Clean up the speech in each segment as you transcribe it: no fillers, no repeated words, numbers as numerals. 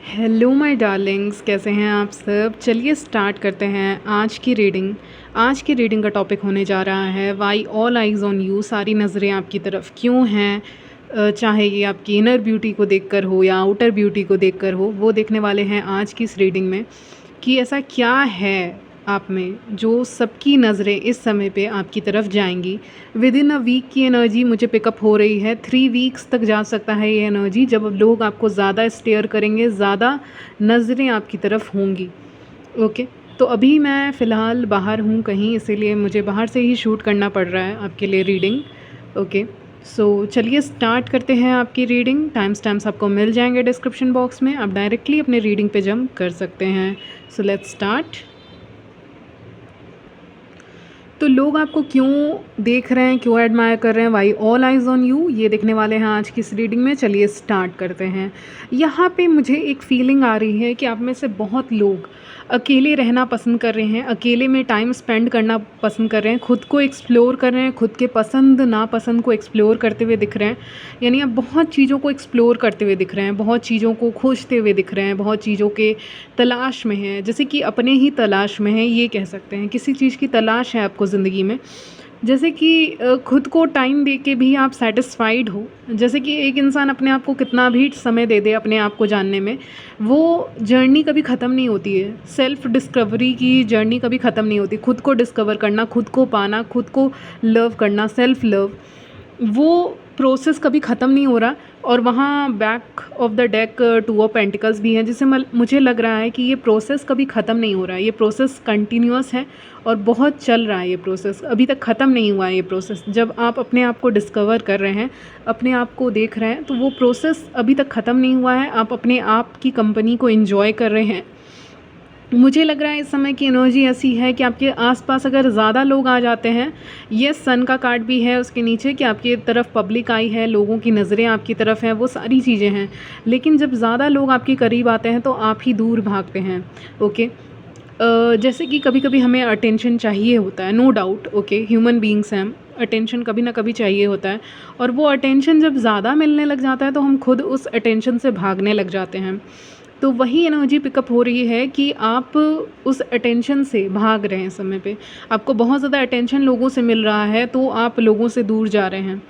Hello my Darling's, कैसे हैं आप सब। चलिए स्टार्ट करते हैं आज की रीडिंग का टॉपिक होने जा रहा है why all eyes on you. सारी नज़रें आपकी तरफ क्यों हैं। चाहे ये आपकी इनर ब्यूटी को देखकर हो या आउटर ब्यूटी को देखकर हो, वो देखने वाले हैं आज की इस रीडिंग में कि ऐसा क्या है आप में जो सबकी नज़रें इस समय पे आपकी तरफ जाएंगी। विद इन अ वीक की एनर्जी मुझे पिकअप हो रही है। 3 वीक्स तक जा सकता है ये एनर्जी, जब लोग आपको ज़्यादा स्टेयर करेंगे, ज़्यादा नज़रें आपकी तरफ होंगी। ओके, तो अभी मैं फ़िलहाल बाहर हूँ कहीं, इसीलिए मुझे बाहर से ही शूट करना पड़ रहा है आपके लिए रीडिंग। ओके, सो चलिए स्टार्ट करते हैं आपकी रीडिंग। टाइम्स आपको मिल जाएंगे डिस्क्रिप्शन बॉक्स में, आप डायरेक्टली अपने रीडिंग पे जंप कर सकते हैं। So let's start. तो लोग आपको क्यों देख रहे हैं, क्यों एडमायर कर रहे हैं, why all eyes on you, ये देखने वाले हैं आज की इस रीडिंग में। चलिए स्टार्ट करते हैं। यहाँ पे मुझे एक फीलिंग आ रही है कि आप में से बहुत लोग अकेले रहना पसंद कर रहे हैं, अकेले में टाइम स्पेंड करना पसंद कर रहे हैं, खुद को एक्सप्लोर कर रहे हैं, खुद के पसंद नापसंद को एक्सप्लोर करते हुए दिख रहे हैं। यानी आप बहुत चीज़ों को एक्सप्लोर करते हुए दिख रहे हैं, बहुत चीज़ों को खोजते हुए दिख रहे हैं, बहुत चीज़ों के तलाश में हैं, जैसे कि अपने ही तलाश में हैं, ये कह सकते हैं। किसी चीज़ की तलाश है आपको ज़िंदगी में, जैसे कि खुद को टाइम दे के भी आप सेटिस्फाइड हो। जैसे कि एक इंसान अपने आप को कितना भी समय दे दे अपने आप को जानने में, वो जर्नी कभी ख़त्म नहीं होती है। सेल्फ़ डिस्कवरी की जर्नी कभी ख़त्म नहीं होती। खुद को डिस्कवर करना, खुद को पाना, खुद को लव करना, सेल्फ़ लव, वो प्रोसेस कभी ख़त्म नहीं हो रहा। और वहाँ back of the deck 2 of pentacles भी हैं, जिससे मुझे लग रहा है कि ये प्रोसेस कभी ख़त्म नहीं हो रहा है। ये प्रोसेस कंटिन्यूअस है और बहुत चल रहा है। ये प्रोसेस अभी तक ख़त्म नहीं हुआ है। ये प्रोसेस जब आप अपने आप को डिस्कवर कर रहे हैं, अपने आप को देख रहे हैं, तो वो प्रोसेस अभी तक ख़त्म नहीं हुआ है। आप अपने आप की कंपनी को एंजॉय कर रहे हैं। मुझे लग रहा है इस समय की एनर्जी ऐसी है कि आपके आसपास अगर ज़्यादा लोग आ जाते हैं, ये सन का कार्ड भी है उसके नीचे कि आपकी तरफ पब्लिक आई है, लोगों की नज़रें आपकी तरफ हैं, वो सारी चीज़ें हैं। लेकिन जब ज़्यादा लोग आपके करीब आते हैं तो आप ही दूर भागते हैं। ओके, जैसे कि कभी कभी हमें अटेंशन चाहिए होता है, no doubt. Okay, human beings हैं हम, अटेंशन कभी ना कभी चाहिए होता है। और वो अटेंशन जब ज़्यादा मिलने लग जाता है तो हम खुद उस अटेंशन से भागने लग जाते हैं। तो वही एनर्जी पिकअप हो रही है कि आप उस अटेंशन से भाग रहे हैं। समय पे आपको बहुत ज़्यादा अटेंशन लोगों से मिल रहा है, तो आप लोगों से दूर जा रहे हैं।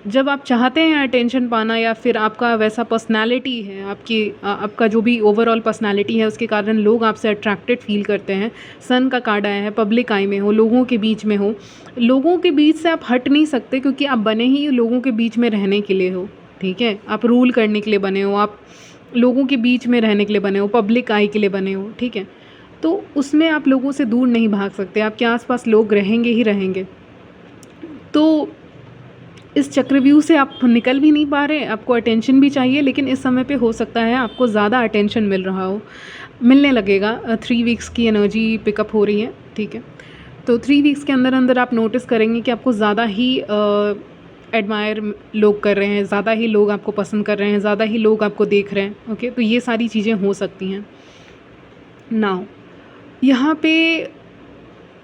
जब आप चाहते हैं अटेंशन पाना, या फिर आपका वैसा पर्सनालिटी है, आपका जो भी ओवरऑल पर्सनालिटी है, उसके कारण लोग आपसे अट्रैक्टेड फील करते हैं। सन का कार्ड आया है, पब्लिक आई में हो, लोगों के बीच में हो। लोगों के बीच से आप हट नहीं सकते, क्योंकि आप बने ही लोगों के बीच में रहने के लिए हो। ठीक है, आप रूल करने के लिए बने हो, आप लोगों के बीच में रहने के लिए बने हो, पब्लिक आई के लिए बने हो। ठीक है, तो उसमें आप लोगों से दूर नहीं भाग सकते, आपके आसपास लोग रहेंगे ही रहेंगे। तो इस चक्रव्यूह से आप निकल भी नहीं पा रहे, आपको अटेंशन भी चाहिए, लेकिन इस समय पे हो सकता है आपको ज़्यादा अटेंशन मिल रहा हो, मिलने लगेगा। 3 वीक्स की एनर्जी पिकअप हो रही है। ठीक है, तो 3 वीक्स के अंदर अंदर आप नोटिस करेंगे कि आपको ज़्यादा ही एडमायर लोग कर रहे हैं, ज़्यादा ही लोग आपको पसंद कर रहे हैं, ज़्यादा ही लोग आपको देख रहे हैं। ओके, तो ये सारी चीज़ें हो सकती हैं। नाउ यहाँ पे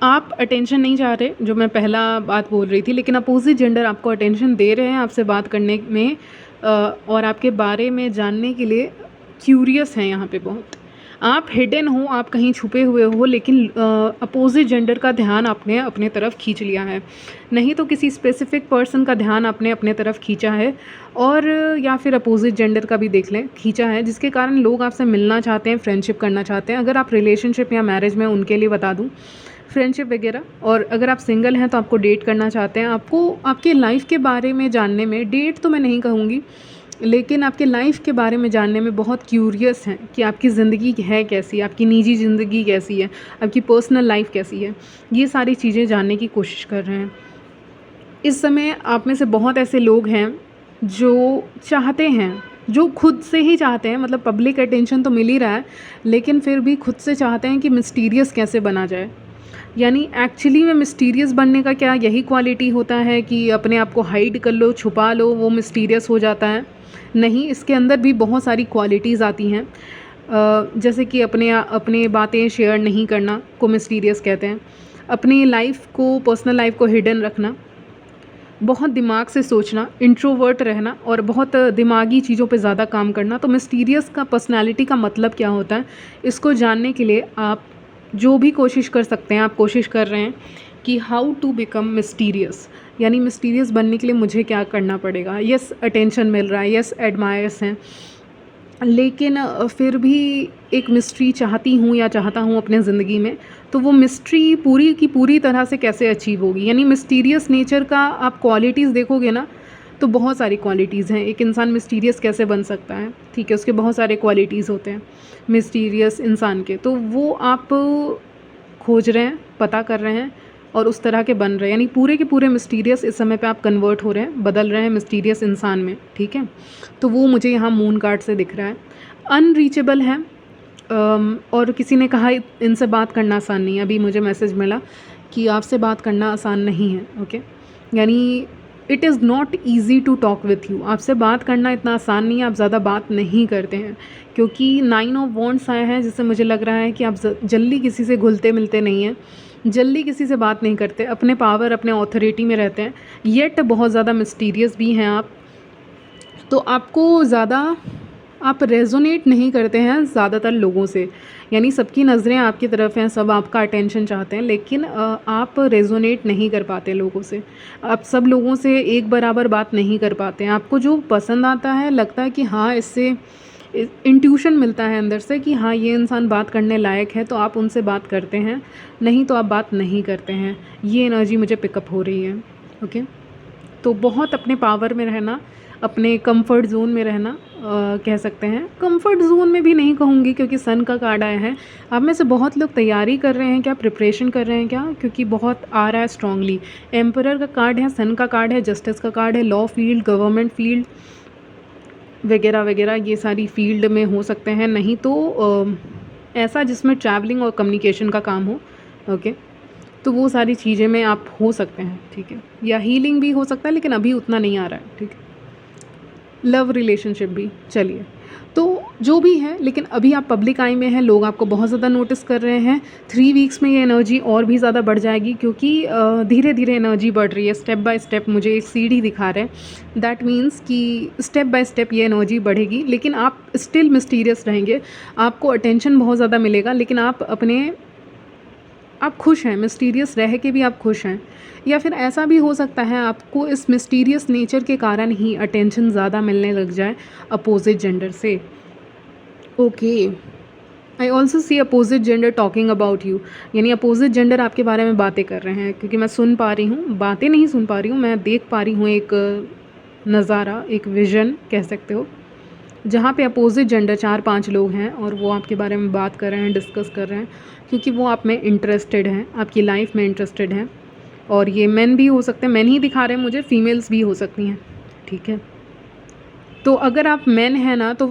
आप अटेंशन नहीं चाह रहे, जो मैं पहला बात बोल रही थी, लेकिन अपोजिट जेंडर आपको अटेंशन दे रहे हैं, आपसे बात करने में और आपके बारे में जानने के लिए क्यूरियस हैं। यहाँ पे बहुत आप हिडन हो, आप कहीं छुपे हुए हो, लेकिन अपोजिट जेंडर का ध्यान आपने अपने तरफ खींच लिया है। नहीं तो किसी स्पेसिफिक पर्सन का ध्यान आपने अपने तरफ खींचा है, और या फिर अपोजिट जेंडर का भी देख लें, खींचा है, जिसके कारण लोग आपसे मिलना चाहते हैं, फ्रेंडशिप करना चाहते हैं। अगर आप रिलेशनशिप या मैरिज में, उनके लिए बता दूँ, फ्रेंडशिप वगैरह। और अगर आप सिंगल हैं तो आपको डेट करना चाहते हैं। आपको आपके लाइफ के बारे में जानने में, डेट तो मैं नहीं कहूँगी, लेकिन आपके लाइफ के बारे में जानने में बहुत क्यूरियस हैं कि आपकी ज़िंदगी है कैसी, आपकी निजी ज़िंदगी कैसी है, आपकी पर्सनल लाइफ कैसी है। ये सारी चीज़ें जानने की कोशिश कर रहे हैं। इस समय आप में से बहुत ऐसे लोग हैं जो चाहते हैं, जो खुद से ही चाहते हैं, मतलब पब्लिक अटेंशन तो मिल ही रहा है, लेकिन फिर भी खुद से चाहते हैं कि मिस्टीरियस कैसे बना जाए। यानी एक्चुअली में मिस्टीरियस बनने का क्या यही क्वालिटी होता है कि अपने आप को हाइड कर लो, छुपा लो, वो मिस्टीरियस हो जाता है? नहीं, इसके अंदर भी बहुत सारी क्वालिटीज़ आती हैं। जैसे कि अपने बातें शेयर नहीं करना को मिस्टीरियस कहते हैं। अपनी लाइफ को, पर्सनल लाइफ को हिडन रखना, बहुत दिमाग से सोचना, इंट्रोवर्ट रहना और बहुत दिमागी चीज़ों पे ज़्यादा काम करना। तो मिस्टीरियस का पर्सनैलिटी का मतलब क्या होता है, इसको जानने के लिए आप जो भी कोशिश कर सकते हैं, आप कोशिश कर रहे हैं कि हाउ टू बिकम मिस्टीरियस, यानी मिस्टीरियस बनने के लिए मुझे क्या करना पड़ेगा। यस, अटेंशन मिल रहा है, यस एडमायर्स हैं, लेकिन फिर भी एक मिस्ट्री चाहती हूँ या चाहता हूँ अपने ज़िंदगी में, तो वो मिस्ट्री पूरी की पूरी तरह से कैसे अचीव होगी। यानी मिस्टीरियस नेचर का आप क्वालिटीज़ देखोगे ना, तो बहुत सारी क्वालिटीज़ हैं। एक इंसान मिस्टीरियस कैसे बन सकता है, ठीक है, उसके बहुत सारे क्वालिटीज़ होते हैं मिस्टीरियस इंसान के, तो वो आप खोज रहे हैं, पता कर रहे हैं और उस तरह के बन रहे हैं। यानी पूरे के पूरे मिस्टीरियस इस समय पे आप कन्वर्ट हो रहे हैं, बदल रहे हैं मिस्टीरियस इंसान में, ठीक है। तो वो मुझे यहाँ मून कार्ड से दिख रहा है। अनरीचेबल है, और किसी ने कहा इनसे बात करना आसान नहीं है। अभी मुझे मैसेज मिला कि आपसे बात करना आसान नहीं है, ओके। यानी it is not easy to talk with you, आपसे बात करना इतना आसान नहीं है, आप ज़्यादा बात नहीं करते हैं, क्योंकि 9 ऑफ वॉन्ड्स आए हैं, जिससे मुझे लग रहा है कि आप जल्दी किसी से घुलते मिलते नहीं हैं, जल्दी किसी से बात नहीं करते, अपने पावर अपने ऑथोरिटी में रहते हैं, येट बहुत ज़्यादा मिस्टीरियस भी हैं आप। तो आपको ज़्यादा आप रेजोनेट नहीं करते हैं ज़्यादातर लोगों से, यानी सबकी नज़रें आपकी तरफ हैं, सब आपका अटेंशन चाहते हैं, लेकिन आप रेजोनेट नहीं कर पाते लोगों से, आप सब लोगों से एक बराबर बात नहीं कर पाते हैं। आपको जो पसंद आता है, लगता है कि हाँ, इससे इंट्यूशन मिलता है अंदर से कि हाँ, ये इंसान बात करने लायक है, तो आप उनसे बात करते हैं, नहीं तो आप बात नहीं करते हैं। ये एनर्जी मुझे पिकअप हो रही है, ओके। तो बहुत अपने पावर में रहना, अपने कंफर्ट ज़ोन में रहना, कह सकते हैं। कंफर्ट ज़ोन में भी नहीं कहूँगी, क्योंकि सन का कार्ड आया है। आप में से बहुत लोग तैयारी कर रहे हैं क्या, प्रिपरेशन कर रहे हैं क्या, क्योंकि बहुत आ रहा है स्ट्रांगली। एम्परर का कार्ड है, सन का कार्ड है, जस्टिस का कार्ड है, लॉ फील्ड, गवर्नमेंट फील्ड वगैरह वगैरह, ये सारी फील्ड में हो सकते हैं। नहीं तो ऐसा जिसमें ट्रैवलिंग और कम्युनिकेशन का काम हो, ओके। तो वो सारी चीज़ें में आप हो सकते हैं, ठीक है। या हीलिंग भी हो सकता है, लेकिन अभी उतना नहीं आ रहा है, ठीक है। लव रिलेशनशिप भी, चलिए, तो जो भी है, लेकिन अभी आप पब्लिक आई में हैं, लोग आपको बहुत ज़्यादा नोटिस कर रहे हैं। 3 वीक्स में ये एनर्जी और भी ज़्यादा बढ़ जाएगी, क्योंकि धीरे धीरे एनर्जी बढ़ रही है, स्टेप बाय स्टेप मुझे एक सीढ़ी दिखा रहे हैं। दैट मीन्स कि स्टेप बाय स्टेप ये एनर्जी बढ़ेगी, लेकिन आप स्टिल मिस्टीरियस रहेंगे, आपको अटेंशन बहुत ज़्यादा मिलेगा, लेकिन आप खुश हैं, मिस्टीरियस रह के भी आप खुश हैं। या फिर ऐसा भी हो सकता है आपको इस मिस्टीरियस नेचर के कारण ही अटेंशन ज़्यादा मिलने लग जाए अपोजिट जेंडर से, okay. I also see opposite gender talking about you, यानी अपोजिट जेंडर आपके बारे में बातें कर रहे हैं, क्योंकि मैं सुन पा रही हूँ, बातें नहीं सुन पा रही हूँ, मैं देख पा रही हूँ एक नज़ारा, एक विज़न कह सकते हो, जहाँ पे अपोजिट जेंडर 4-5 लोग हैं और वो आपके बारे में बात कर रहे हैं, डिस्कस कर रहे हैं, क्योंकि वो आप में इंटरेस्टेड हैं, आपकी लाइफ में इंटरेस्टेड हैं। और ये मेन भी हो सकते हैं, मेन ही दिखा रहे हैं मुझे, फीमेल्स भी हो सकती हैं, ठीक है। तो अगर आप मेन हैं ना, तो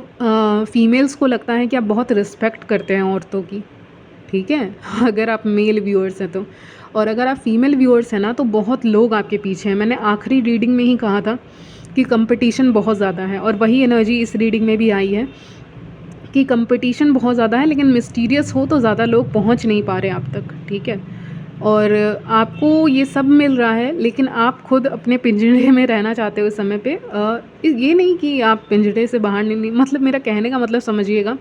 फीमेल्स को लगता है कि आप बहुत रिस्पेक्ट करते हैं औरतों की, ठीक है। अगर आप मेल व्यूअर्स हैं तो, और अगर आप फीमेल व्यूअर्स हैं ना, तो बहुत लोग आपके पीछे हैं। मैंने आखिरी रीडिंग में ही कहा था कि कंपटीशन बहुत ज़्यादा है, और वही एनर्जी इस रीडिंग में भी आई है कि कंपटीशन बहुत ज़्यादा है, लेकिन मिस्टीरियस हो तो ज़्यादा लोग पहुंच नहीं पा रहे आप तक, ठीक है। और आपको ये सब मिल रहा है, लेकिन आप खुद अपने पिंजरे में रहना चाहते हो इस समय पे। ये नहीं कि आप पिंजरे से बाहर नहीं, मतलब मेरा कहने का मतलब समझिएगा,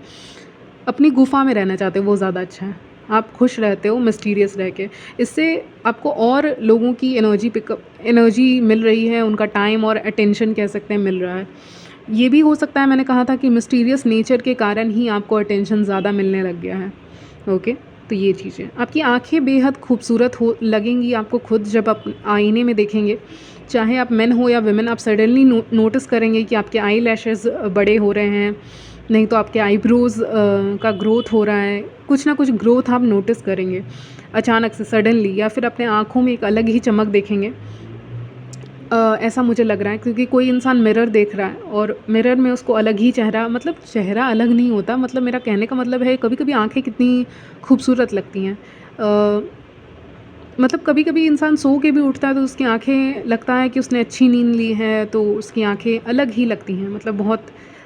अपनी गुफा में रहना चाहते हो, वो ज़्यादा अच्छा है। आप खुश रहते हो मिस्टीरियस रह के, इससे आपको और लोगों की एनर्जी मिल रही है, उनका टाइम और अटेंशन कह सकते हैं मिल रहा है। ये भी हो सकता है, मैंने कहा था कि मिस्टीरियस नेचर के कारण ही आपको अटेंशन ज़्यादा मिलने लग गया है, ओके। तो ये चीज़ें, आपकी आंखें बेहद खूबसूरत हो लगेंगी आपको खुद जब आप आईने में देखेंगे, चाहे आप मेन हो या विमेन। आप सडनली नोटिस करेंगे कि आपके आई लैशेज़ बड़े हो रहे हैं, नहीं तो आपके आईब्रोज़ का ग्रोथ हो रहा है, कुछ ना कुछ ग्रोथ आप नोटिस करेंगे अचानक से, सडनली, या फिर अपने आँखों में एक अलग ही चमक देखेंगे। ऐसा मुझे लग रहा है, क्योंकि कोई इंसान मिरर देख रहा है और मिरर में उसको अलग ही चेहरा, मतलब चेहरा अलग नहीं होता, मतलब मेरा कहने का मतलब है, कभी कभी आंखें कितनी खूबसूरत लगती हैं। मतलब कभी कभी इंसान सो के भी उठता है तो उसकी आंखें, लगता है कि उसने अच्छी नींद ली है, तो उसकी आंखें अलग ही लगती हैं, मतलब बहुत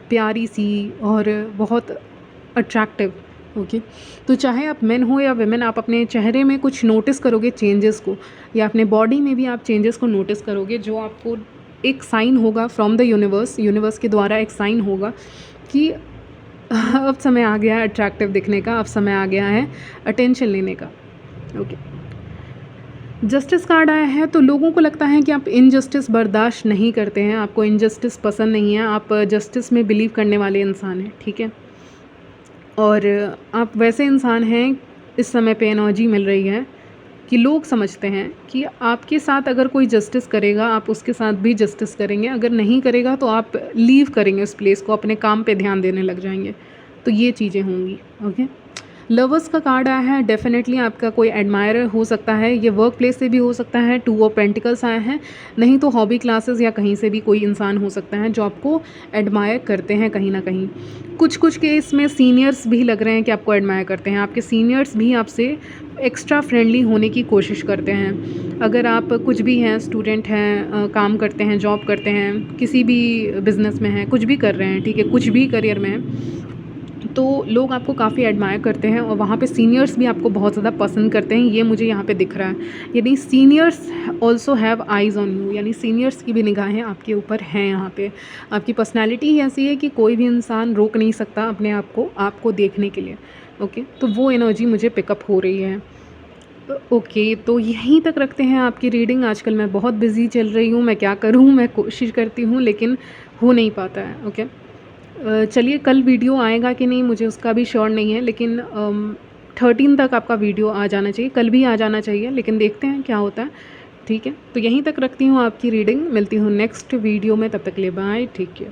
प्यारी सी और बहुत अट्रैक्टिव, ओके। तो चाहे आप मेन हो या वुमेन, आप अपने चेहरे में कुछ नोटिस करोगे चेंजेस को, या अपने बॉडी में भी आप चेंजेस को नोटिस करोगे, जो आपको एक साइन होगा फ्रॉम द यूनिवर्स, यूनिवर्स के द्वारा एक साइन होगा कि अब समय आ गया है अट्रैक्टिव दिखने का, अब समय आ गया है अटेंशन लेने का। ओके। जस्टिस कार्ड आया है, तो लोगों को लगता है कि आप इनजस्टिस बर्दाश्त नहीं करते हैं, आपको इनजस्टिस पसंद नहीं है, आप जस्टिस में बिलीव करने वाले इंसान हैं, ठीक है। और आप वैसे इंसान हैं, इस समय पे एनर्जी मिल रही है कि लोग समझते हैं कि आपके साथ अगर कोई जस्टिस करेगा, आप उसके साथ भी जस्टिस करेंगे, अगर नहीं करेगा तो आप लीव करेंगे उस प्लेस को, अपने काम पे ध्यान देने लग जाएंगे। तो ये चीज़ें होंगी। ओके। लवर्स का कार्ड आया है, डेफिनेटली आपका कोई एडमायरर हो सकता है, ये वर्क प्लेस से भी हो सकता है, 2 ऑफ पेंटिकल्स आया है, नहीं तो हॉबी क्लासेस या कहीं से भी कोई इंसान हो सकता है जो आपको एडमायर करते हैं कहीं ना कहीं। कुछ कुछ केस में सीनियर्स भी लग रहे हैं कि आपको एडमायर करते हैं, आपके सीनियर्स भी आपसे एक्स्ट्रा फ्रेंडली होने की कोशिश करते हैं। अगर आप कुछ भी हैं, स्टूडेंट हैं, काम करते हैं, जॉब करते हैं, किसी भी बिज़नेस में हैं, कुछ भी कर रहे हैं, ठीक है, कुछ भी करियर में हैं, तो लोग आपको काफ़ी एडमायर करते हैं और वहाँ पे सीनियर्स भी आपको बहुत ज़्यादा पसंद करते हैं, ये मुझे यहाँ पे दिख रहा है। यानी seniors also have eyes on you, यानी सीनियर्स की भी निगाहें आपके ऊपर हैं यहाँ पे। आपकी पर्सनैलिटी ही ऐसी है कि कोई भी इंसान रोक नहीं सकता अपने आप को आपको देखने के लिए। ओके, तो वो एनर्जी मुझे पिकअप हो रही है। ओके, तो यहीं तक रखते हैं आपकी रीडिंग। आजकल मैं बहुत बिज़ी चल रही हूँ, मैं क्या करूँ, मैं कोशिश करती हूँ लेकिन हो नहीं पाता है। ओके। चलिए, कल वीडियो आएगा कि नहीं मुझे उसका भी श्योर नहीं है, लेकिन 13 तक आपका वीडियो आ जाना चाहिए, कल भी आ जाना चाहिए, लेकिन देखते हैं क्या होता है। ठीक है, तो यहीं तक रखती हूँ आपकी रीडिंग, मिलती हूँ नेक्स्ट वीडियो में, तब तक के लिए बाय, ठीक है।